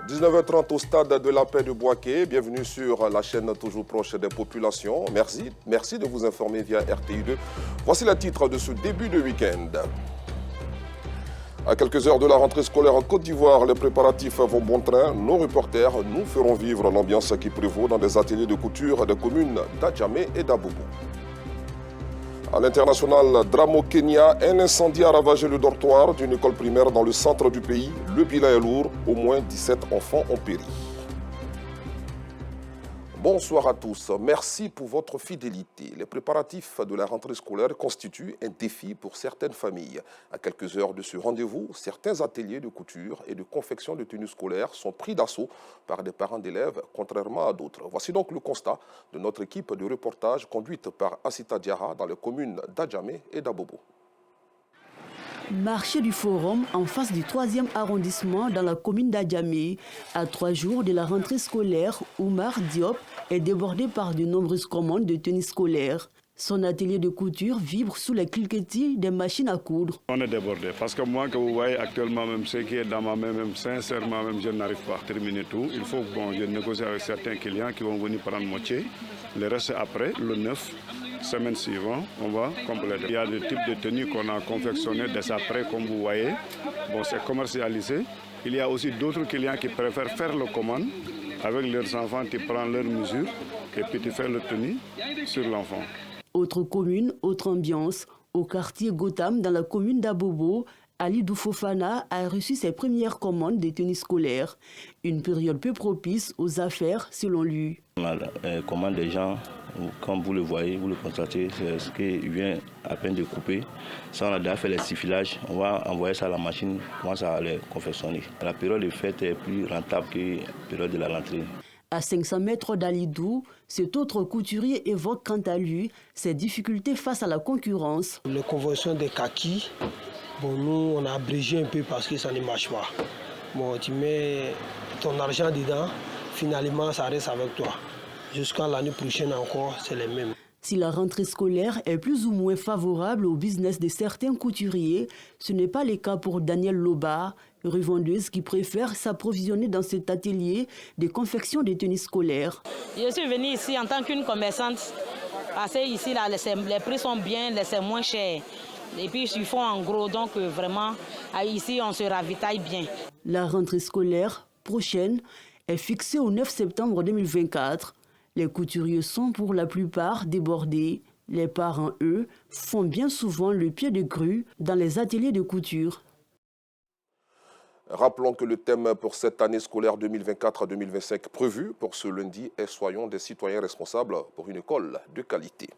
19h30 au stade de la paix de Boaké. Bienvenue sur la chaîne toujours proche des populations. Merci de vous informer via RTI2. Voici les titres de ce début de week-end. À quelques heures de la rentrée scolaire en Côte d'Ivoire, les préparatifs vont bon train. Nos reporters nous feront vivre l'ambiance qui prévaut dans des ateliers de couture des communes d'Adjamé et d'Abobo. À l'international, drame au Kenya, un incendie a ravagé le dortoir d'une école primaire dans le centre du pays. Le bilan est lourd, au moins 17 enfants ont péri. Bonsoir à tous, merci pour votre fidélité. Les préparatifs de la rentrée scolaire constituent un défi pour certaines familles. À quelques heures de ce rendez-vous, certains ateliers de couture et de confection de tenues scolaires sont pris d'assaut par des parents d'élèves, contrairement à d'autres. Voici donc le constat de notre équipe de reportage conduite par Assita Diarra dans les communes d'Adjamé et d'Abobo. Marché du Forum en face du 3e arrondissement dans la commune d'Adjamé. À 3 jours de la rentrée scolaire, Oumar Diop est débordé par de nombreuses commandes de tenues scolaires. Son atelier de couture vibre sous les cliquetis des machines à coudre. On est débordé parce que moi, que vous voyez actuellement, même ce qui est dans ma main, même sincèrement, même je n'arrive pas à terminer tout. Il faut que je négocie avec certains clients qui vont venir prendre moitié. Le reste après, le 9. Semaine suivante, on va compléter. Il y a des types de tenues qu'on a confectionnées dès après, comme vous voyez. Bon, c'est commercialisé. Il y a aussi d'autres clients qui préfèrent faire la commande avec leurs enfants, qui prennent leurs mesures et puis tu fais la tenue sur l'enfant. Autre commune, autre ambiance. Au quartier Gotham, dans la commune d'Abobo, Ali Doufofana a reçu ses premières commandes de tenues scolaires. Une période peu propice aux affaires, selon lui. On a commande des gens, comme vous le voyez, vous le constatez, c'est ce qui vient à peine de couper. Ça, on a déjà fait les sifilages, on va envoyer ça à la machine, on commence à les confectionner. La période de fête est plus rentable que la période de la rentrée. À 500 mètres d'Alidou, cet autre couturier évoque quant à lui ses difficultés face à la concurrence. La conversion des kakis, bon, nous on a abrégé un peu parce que ça ne marche pas. Bon, tu mets ton argent dedans, finalement ça reste avec toi. Jusqu'à l'année prochaine encore, c'est les mêmes. Si la rentrée scolaire est plus ou moins favorable au business de certains couturiers, ce n'est pas le cas pour Daniel Loba, revendeuse qui préfère s'approvisionner dans cet atelier de confection de tenues scolaires. Je suis venue ici en tant qu'une commerçante, parce que ici là, les prix sont bien, c'est moins cher. Et puis ils font en gros, donc vraiment, ici on se ravitaille bien. La rentrée scolaire prochaine est fixée au 9 septembre 2024. Les couturiers sont pour la plupart débordés. Les parents, eux, font bien souvent le pied de grue dans les ateliers de couture. Rappelons que le thème pour cette année scolaire 2024-2025 prévu pour ce lundi est « Soyons des citoyens responsables pour une école de qualité ».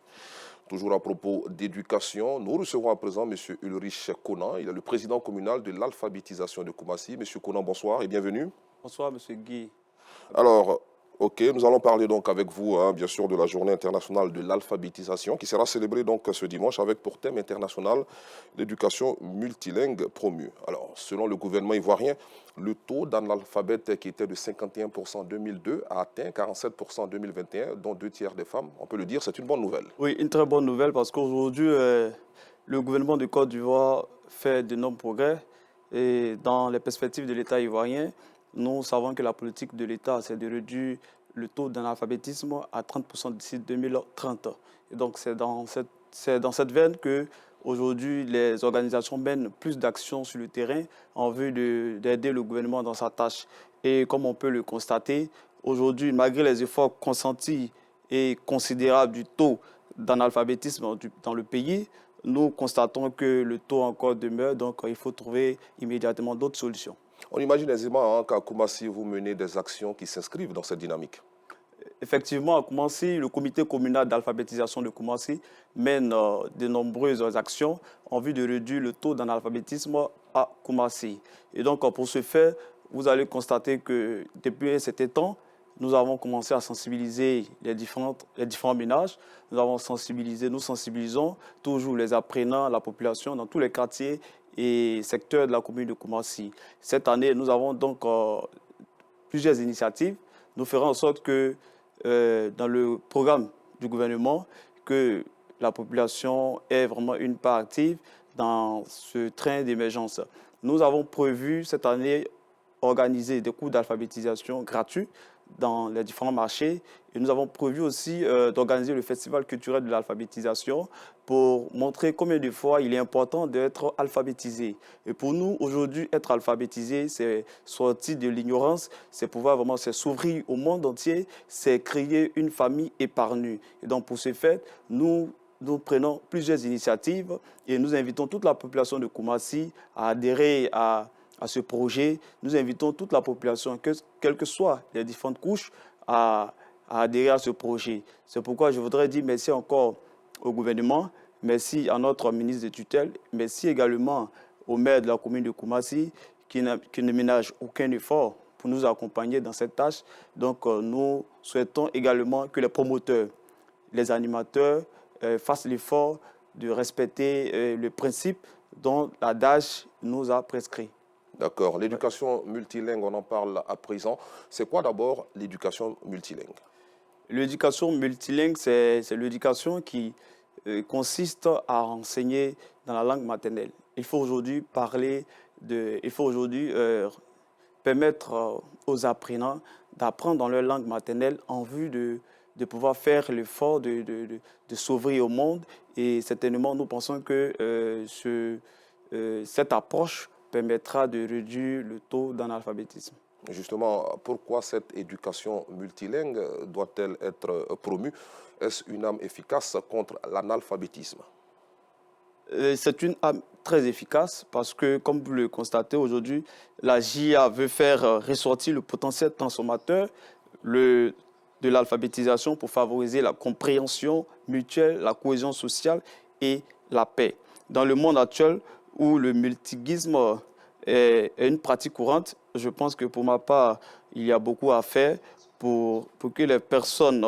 Toujours à propos d'éducation, nous recevons à présent M. Ulrich Konan. Il est le président communal de l'alphabétisation de Koumassi. M. Konan, bonsoir et bienvenue. Bonsoir, M. Guy. Alors, ok, nous allons parler donc avec vous, bien sûr, de la journée internationale de l'alphabétisation qui sera célébrée donc ce dimanche avec pour thème international l'éducation multilingue promue. Alors, selon le gouvernement ivoirien, le taux d'analphabètes qui était de 51% en 2002 a atteint 47% en 2021, dont 2 tiers des femmes. On peut le dire, c'est une bonne nouvelle. Oui, une très bonne nouvelle parce qu'aujourd'hui, le gouvernement de Côte d'Ivoire fait d'énormes progrès et dans les perspectives de l'État ivoirien, nous savons que la politique de l'État, c'est de réduire le taux d'analphabétisme à 30% d'ici 2030. Et donc, c'est dans cette veine que aujourd'hui, les organisations mènent plus d'actions sur le terrain en vue d'aider le gouvernement dans sa tâche. Et comme on peut le constater, aujourd'hui, malgré les efforts consentis et considérables du taux d'analphabétisme dans le pays, nous constatons que le taux encore demeure, donc il faut trouver immédiatement d'autres solutions. On imagine aisément qu'à Koumassi, vous menez des actions qui s'inscrivent dans cette dynamique. Effectivement, à Koumassi, le comité communal d'alphabétisation de Koumassi mène de nombreuses actions en vue de réduire le taux d'analphabétisme à Koumassi. Et donc, pour ce faire, vous allez constater que depuis un certain temps, nous avons commencé à sensibiliser les différents ménages. Nous sensibilisons toujours les apprenants, la population dans tous les quartiers et secteurs de la commune de Koumassi. Cette année, nous avons donc plusieurs initiatives. Nous ferons en sorte que dans le programme du gouvernement, que la population ait vraiment une part active dans ce train d'émergence. Nous avons prévu cette année organiser des cours d'alphabétisation gratuits dans les différents marchés. Et nous avons prévu aussi d'organiser le festival culturel de l'alphabétisation pour montrer combien de fois il est important d'être alphabétisé. Et pour nous, aujourd'hui, être alphabétisé, c'est sortir de l'ignorance, c'est pouvoir vraiment s'ouvrir au monde entier, c'est créer une famille épargnée. Et donc, pour ce fait, nous prenons plusieurs initiatives et nous invitons toute la population de Koumassi à adhérer à ce projet. Nous invitons toute la population, quelles que soient les différentes couches, à adhérer à ce projet. C'est pourquoi je voudrais dire merci encore au gouvernement, merci à notre ministre de tutelle, merci également au maire de la commune de Koumassi qui ne ménage aucun effort pour nous accompagner dans cette tâche. Donc nous souhaitons également que les promoteurs, les animateurs fassent l'effort de respecter le principe dont l'ADAGE nous a prescrit. D'accord. L'éducation multilingue, on en parle à présent. C'est quoi d'abord l'éducation multilingue? L'éducation multilingue, c'est l'éducation qui consiste à enseigner dans la langue maternelle. Il faut aujourd'hui permettre aux apprenants d'apprendre dans leur langue maternelle en vue de pouvoir faire l'effort de s'ouvrir au monde. Et certainement, nous pensons que cette approche permettra de réduire le taux d'analphabétisme. Justement, pourquoi cette éducation multilingue doit-elle être promue? Est-ce une arme efficace contre l'analphabétisme? C'est une arme très efficace parce que, comme vous le constatez aujourd'hui, la JIA veut faire ressortir le potentiel transformateur de l'alphabétisation pour favoriser la compréhension mutuelle, la cohésion sociale et la paix. Dans le monde actuel, où le multilinguisme est une pratique courante, je pense que pour ma part, il y a beaucoup à faire pour que les personnes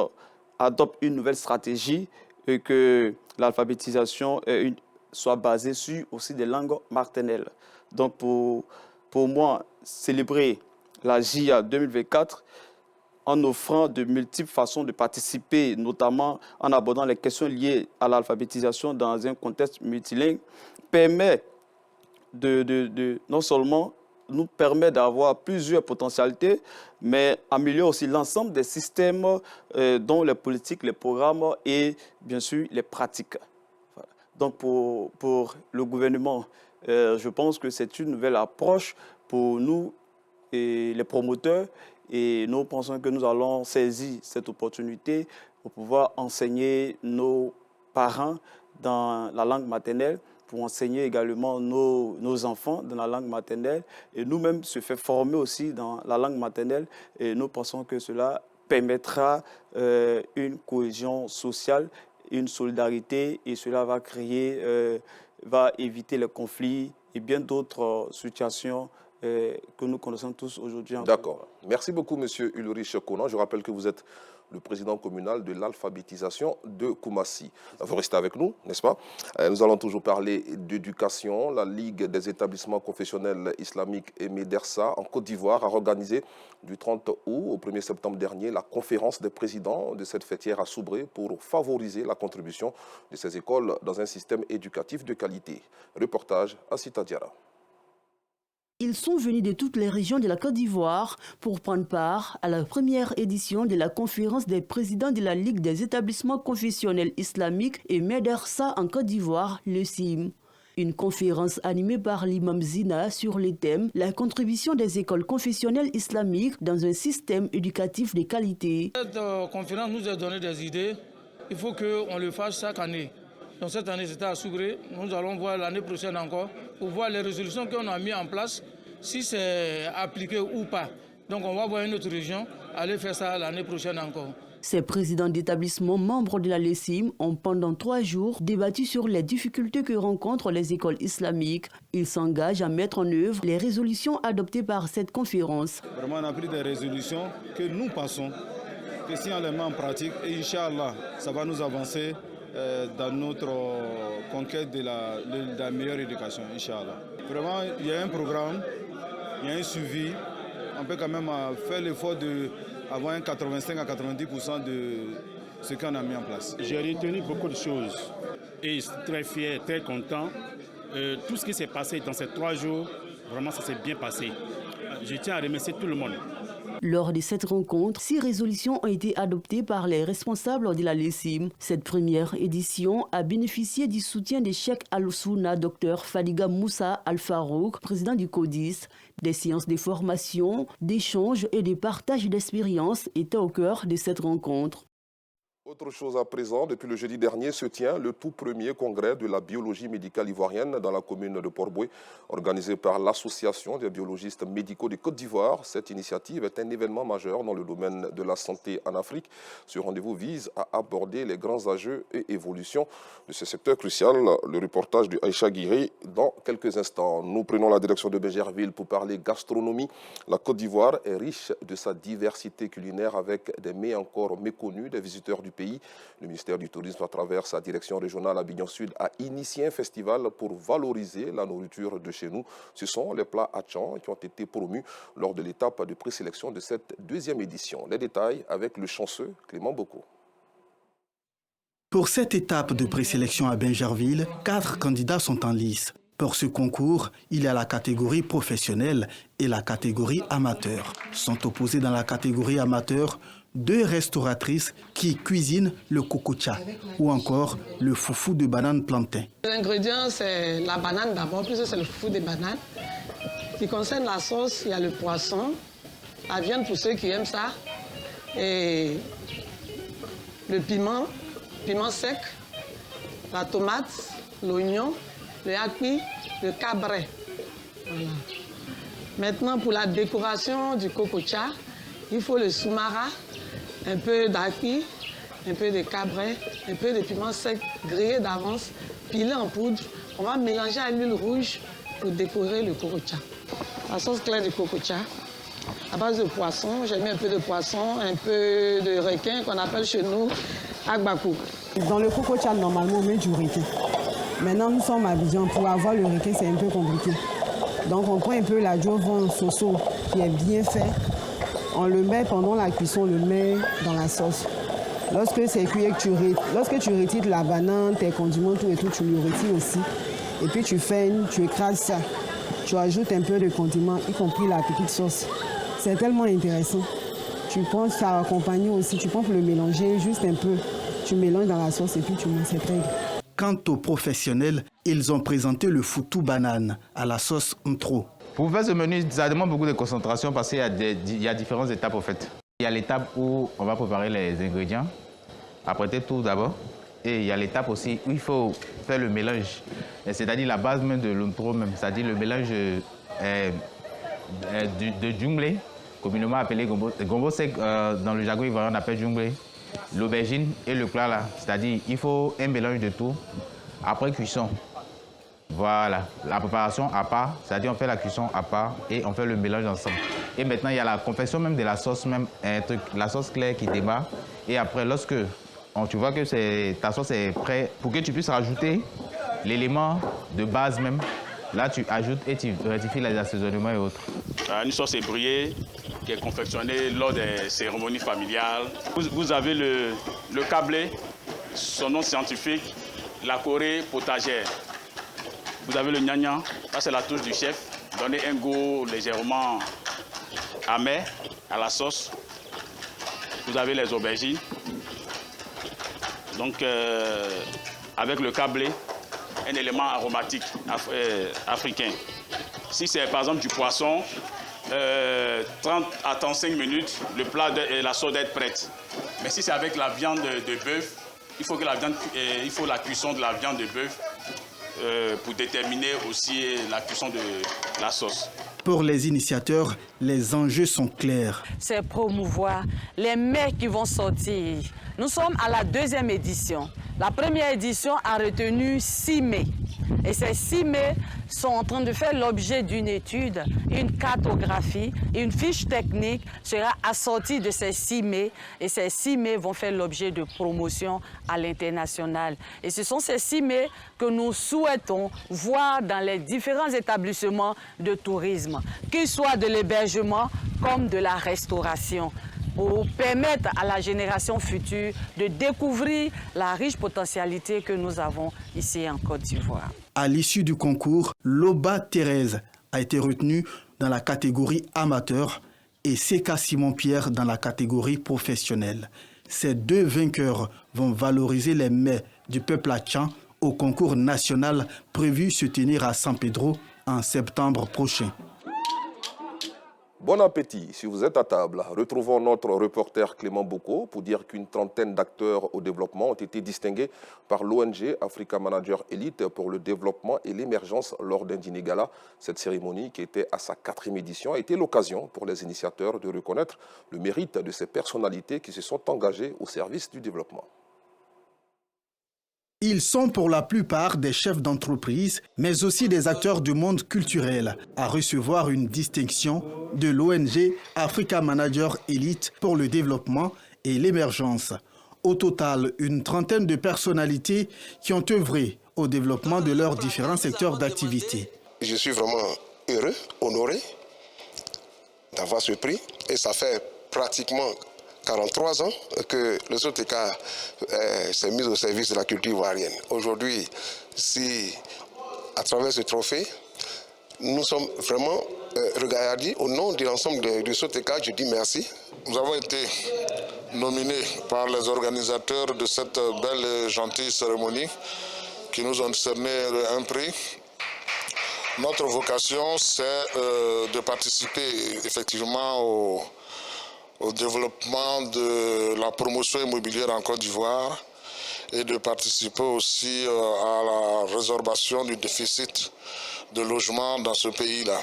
adoptent une nouvelle stratégie et que l'alphabétisation soit basée sur aussi des langues maternelles. Donc pour moi, célébrer la JIA 2024 en offrant de multiples façons de participer, notamment en abordant les questions liées à l'alphabétisation dans un contexte multilingue, permet non seulement nous permet d'avoir plusieurs potentialités, mais améliore aussi l'ensemble des systèmes dont les politiques, les programmes et bien sûr les pratiques. Voilà. Donc pour le gouvernement, je pense que c'est une nouvelle approche pour nous et les promoteurs, et nous pensons que nous allons saisir cette opportunité pour pouvoir enseigner nos parents dans la langue maternelle, pour enseigner également nos enfants dans la langue maternelle et nous-mêmes se faire former aussi dans la langue maternelle. Et nous pensons que cela permettra une cohésion sociale, une solidarité et cela va va éviter les conflits et bien d'autres situations que nous connaissons tous aujourd'hui. D'accord. Merci beaucoup, M. Ulrich Konan. Je rappelle que vous êtes le président communal de l'alphabétisation de Koumassi. Vous restez avec nous, n'est-ce pas? Nous allons toujours parler d'éducation. La Ligue des établissements confessionnels islamiques et Médersa en Côte d'Ivoire a organisé du 30 août au 1er septembre dernier la conférence des présidents de cette fêtière à Soubré pour favoriser la contribution de ces écoles dans un système éducatif de qualité. Reportage à Sita Diarra. Ils sont venus de toutes les régions de la Côte d'Ivoire pour prendre part à la première édition de la conférence des présidents de la Ligue des établissements confessionnels islamiques et Médersa en Côte d'Ivoire, le CIM. Une conférence animée par l'imam Zina sur le thème « La contribution des écoles confessionnelles islamiques dans un système éducatif de qualité ». Cette conférence nous a donné des idées. Il faut qu'on le fasse chaque année. Donc cette année, c'était à Soubré. Nous allons voir l'année prochaine encore pour voir les résolutions qu'on a mises en place, si c'est appliqué ou pas. Donc on va voir une autre région, aller faire ça l'année prochaine encore. Ces présidents d'établissements membres de la LECIM ont pendant 3 jours débattu sur les difficultés que rencontrent les écoles islamiques. Ils s'engagent à mettre en œuvre les résolutions adoptées par cette conférence. Vraiment, on a pris des résolutions que nous pensons que si on les met en pratique, et Inch'Allah, ça va nous avancer dans notre conquête de la meilleure éducation, Inch'Allah. Vraiment, il y a un programme, il y a un suivi. On peut quand même faire l'effort d'avoir un 85 à 90% de ce qu'on a mis en place. J'ai retenu beaucoup de choses et je suis très fier, très content. Tout ce qui s'est passé dans ces 3 jours, vraiment ça s'est bien passé. je tiens à remercier tout le monde. Lors de cette rencontre, 6 résolutions ont été adoptées par les responsables de la LECIM. Cette première édition a bénéficié du soutien de Cheikh Al-Souna, Dr Fadiga Moussa Al-Farouk, président du CODIS. Des séances de formation, d'échange et de partage d'expériences étaient au cœur de cette rencontre. Autre chose à présent, depuis le jeudi dernier se tient le tout premier congrès de la biologie médicale ivoirienne dans la commune de Port-Boué, organisé par l'Association des biologistes médicaux de Côte d'Ivoire. Cette initiative est un événement majeur dans le domaine de la santé en Afrique. Ce rendez-vous vise à aborder les grands enjeux et évolutions de ce secteur crucial. Le reportage de Aïcha Guiré dans quelques instants. Nous prenons la direction de Bégerville pour parler gastronomie. La Côte d'Ivoire est riche de sa diversité culinaire avec des mets encore méconnus des visiteurs du pays. Le ministère du Tourisme, à travers sa direction régionale Abidjan Sud, a initié un festival pour valoriser la nourriture de chez nous. Ce sont les plats Atchan qui ont été promus lors de l'étape de présélection de cette deuxième édition. Les détails avec le chanceux Clément Boko. Pour cette étape de présélection à Bégerville, 4 candidats sont en lice. Pour ce concours, il y a la catégorie professionnelle et la catégorie amateur. Sont opposés dans la catégorie amateur 2 restauratrices qui cuisinent le cococha ou encore le foufou de banane plantain. L'ingrédient, c'est la banane d'abord, puisque c'est le foufou de banane. Qui concerne la sauce, il y a le poisson, la viande pour ceux qui aiment ça, et le piment sec, la tomate, l'oignon, le haki, le cabret. Voilà. Maintenant, pour la décoration du cococha, il faut le soumara, un peu d'haki, un peu de cabret, un peu de piment sec grillé d'avance, pilé en poudre. On va mélanger à l'huile rouge pour décorer le cococha. La sauce claire du cococha, à base de poisson. J'ai mis un peu de poisson, un peu de requin qu'on appelle chez nous agbakou. Dans le cococha, normalement, on met du requin. Maintenant, nous sommes à Abidjan. Pour avoir le requin, c'est un peu compliqué. Donc, on prend un peu la jovan soso qui est bien fait. On le met pendant la cuisson, on le met dans la sauce. Lorsque c'est cuit, lorsque tu retires la banane, tes condiments, tout et tout, tu le retires aussi. Et puis tu écrases ça. Tu ajoutes un peu de condiments, y compris la petite sauce. C'est tellement intéressant. Tu prends ça accompagné aussi, tu prends pour le mélanger juste un peu. Tu mélanges dans la sauce et puis tu manges, c'est très bon. Quant aux professionnels, ils ont présenté le foutou banane à la sauce ntro. Pour faire ce menu, ça demande beaucoup de concentration parce qu'il y a différentes étapes en fait. Il y a l'étape où on va préparer les ingrédients, apprêter tout d'abord. Et il y a l'étape aussi où il faut faire le mélange, c'est-à-dire la base même de l'intro même, c'est-à-dire le mélange de djunglé, communément appelé gombo. Gombo sec, dans le jargon ivoirien on appelle djunglé. L'aubergine et le plat là, c'est-à-dire il faut un mélange de tout après cuisson. Voilà, la préparation à part, c'est-à-dire on fait la cuisson à part et on fait le mélange ensemble. Et maintenant, il y a la confection même de la sauce, même un truc, la sauce claire qui démarre. Et après, lorsque tu vois que ta sauce est prête, pour que tu puisses rajouter l'élément de base même, là tu ajoutes et tu rectifies les assaisonnements et autres. Une sauce ébrouillée qui est confectionnée lors des cérémonies familiales. Vous avez le cablé, son nom scientifique, la Corée potagère. Vous avez le gnagnan, ça c'est la touche du chef, donner un goût légèrement amer à la sauce. Vous avez les aubergines, donc avec le cablé, un élément aromatique africain. Si c'est par exemple du poisson, 30 à 35 minutes, le plat et la sauce doit être prête. Mais si c'est avec la viande de bœuf, il faut la cuisson de la viande de bœuf. Pour déterminer aussi la cuisson de la sauce. Pour les initiateurs, les enjeux sont clairs. C'est promouvoir les mets qui vont sortir. Nous sommes à la 2e édition. La première édition a retenu 6 mets. Et ces 6 mets sont en train de faire l'objet d'une étude, une cartographie, une fiche technique sera assortie de ces 6 mets. Et ces 6 mets vont faire l'objet de promotion à l'international. Et ce sont ces 6 mets que nous souhaitons voir dans les différents établissements de tourisme, qu'ils soient de l'hébergement comme de la restauration, pour permettre à la génération future de découvrir la riche potentialité que nous avons ici en Côte d'Ivoire. À l'issue du concours, Loba Thérèse a été retenue dans la catégorie amateur et Seka Simon-Pierre dans la catégorie professionnelle. Ces deux vainqueurs vont valoriser les mets du peuple hatchan au concours national prévu se tenir à San Pedro en septembre prochain. Bon appétit si vous êtes à table. Retrouvons notre reporter Clément Boko pour dire qu'une trentaine d'acteurs au développement ont été distingués par l'ONG Africa Manager Elite pour le développement et l'émergence lors d'un dîner gala. Cette cérémonie, qui était à sa 4e édition, a été l'occasion pour les initiateurs de reconnaître le mérite de ces personnalités qui se sont engagées au service du développement. Ils sont pour la plupart des chefs d'entreprise, mais aussi des acteurs du monde culturel, à recevoir une distinction de l'ONG Africa Manager Elite pour le développement et l'émergence. Au total, une trentaine de personnalités qui ont œuvré au développement de leurs différents secteurs d'activité. Je suis vraiment heureux, honoré d'avoir ce prix et ça fait pratiquement 43 ans que le Soteka s'est mis au service de la culture ivoirienne. Aujourd'hui, si à travers ce trophée, nous sommes vraiment regardés au nom de l'ensemble du Soteka, je dis merci. Nous avons été nominés par les organisateurs de cette belle et gentille cérémonie qui nous ont décerné un prix. Notre vocation, c'est de participer effectivement au développement de la promotion immobilière en Côte d'Ivoire et de participer aussi à la résorbation du déficit de logement dans ce pays-là.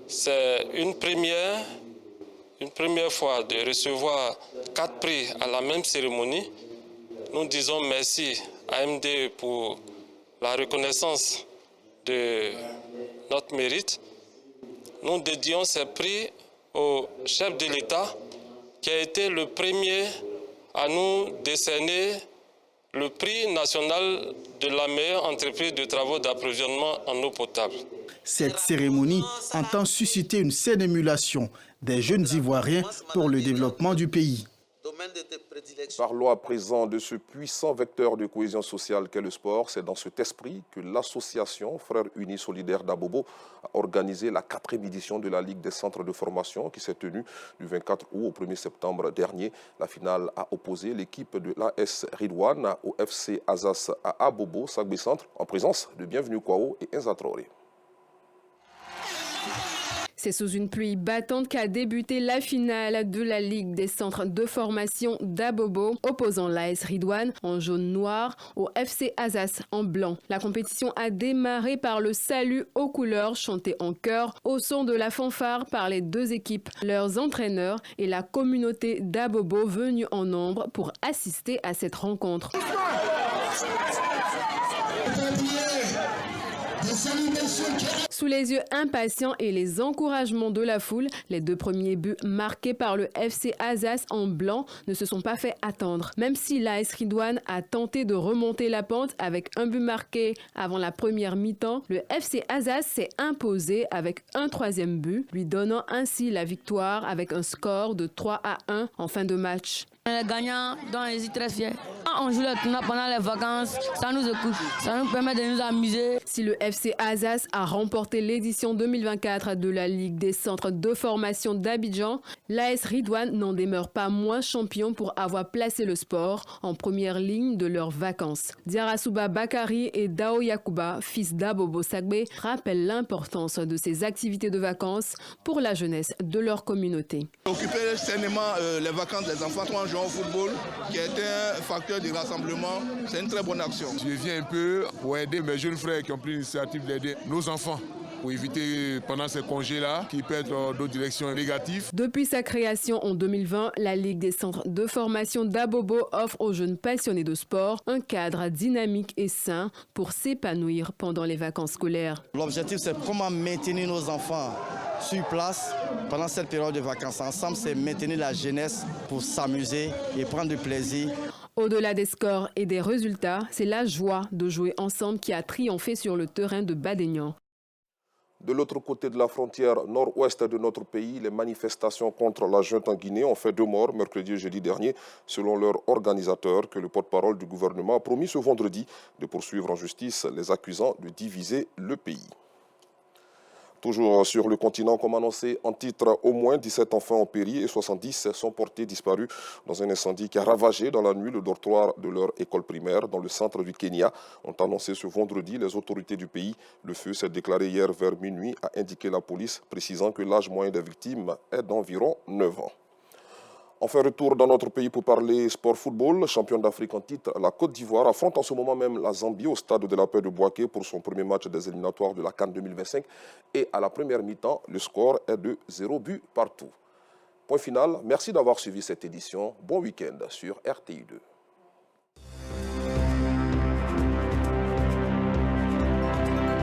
C'est une première fois de recevoir 4 prix à la même cérémonie. Nous disons merci à MD pour la reconnaissance de notre mérite. Nous dédions ces prix au chef de l'État qui a été le premier à nous décerner le prix national de la meilleure entreprise de travaux d'approvisionnement en eau potable. Cette cérémonie entend susciter une saine émulation des jeunes Ivoiriens pour le développement du pays. Parlons à présent de ce puissant vecteur de cohésion sociale qu'est le sport. C'est dans cet esprit que l'association Frères Unis Solidaires d'Abobo a organisé la 4e édition de la Ligue des centres de formation qui s'est tenue du 24 août au 1er septembre dernier. La finale a opposé l'équipe de l'AS Ridwan au FC Azas à Abobo, Sagbe Centre, en présence de Bienvenu Kwao et Enza Traoré. C'est sous une pluie battante qu'a débuté la finale de la Ligue des centres de formation d'Abobo, opposant l'AS Ridwan en jaune-noir au FC Azas en blanc. La compétition a démarré par le salut aux couleurs chanté en chœur au son de la fanfare par les deux équipes, leurs entraîneurs et la communauté d'Abobo venus en nombre pour assister à cette rencontre. Sous les yeux impatients et les encouragements de la foule, les 2 premiers buts marqués par le FC Azas en blanc ne se sont pas fait attendre. Même si l'AS Ridwan a tenté de remonter la pente avec un but marqué avant la première mi-temps, le FC Azas s'est imposé avec un 3e but, lui donnant ainsi la victoire avec un score de 3-1 en fin de match. On est gagnant, donc on est très fiers. On joue le tournoi pendant les vacances, ça nous écoute, ça nous permet de nous amuser. Si le FC Azas a remporté l'édition 2024 de la Ligue des centres de formation d'Abidjan, l'AS Ridwan n'en demeure pas moins champion pour avoir placé le sport en première ligne de leurs vacances. Diarasuba Bakari et Dao Yakuba, fils d'Abobo Sagbe, rappellent l'importance de ces activités de vacances pour la jeunesse de leur communauté. Occuper sainement les vacances des enfants en jouant au football, qui est un facteur de rassemblement, c'est une très bonne action. Je viens un peu pour aider mes jeunes frères qui ont pris l'initiative d'aider nos enfants pour éviter pendant ces congés-là qu'ils perdent d'autres directions négatives. Depuis sa création en 2020, la Ligue des centres de formation d'Abobo offre aux jeunes passionnés de sport un cadre dynamique et sain pour s'épanouir pendant les vacances scolaires. L'objectif, c'est comment maintenir nos enfants sur place pendant cette période de vacances. Ensemble, c'est maintenir la jeunesse pour s'amuser et prendre du plaisir. Au-delà des scores et des résultats, c'est la joie de jouer ensemble qui a triomphé sur le terrain de Badegnan. De l'autre côté de la frontière nord-ouest de notre pays, les manifestations contre la junte en Guinée ont fait 2 morts mercredi et jeudi dernier, selon leur organisateur, que le porte-parole du gouvernement a promis ce vendredi de poursuivre en justice les accusant de diviser le pays. Toujours sur le continent, comme annoncé en titre, au moins 17 enfants ont péri et 70 sont portés disparus dans un incendie qui a ravagé dans la nuit le dortoir de leur école primaire dans le centre du Kenya. Ont annoncé ce vendredi les autorités du pays. Le feu s'est déclaré hier vers minuit, a indiqué la police, précisant que l'âge moyen des victimes est d'environ 9 ans. On fait retour dans notre pays pour parler sport football. Championne d'Afrique en titre, la Côte d'Ivoire affronte en ce moment même la Zambie au stade de la Paix de Bouaké pour son premier match des éliminatoires de la CAN 2025. Et à la première mi-temps, le score est de 0 but partout. Point final, merci d'avoir suivi cette édition. Bon week-end sur RTI2.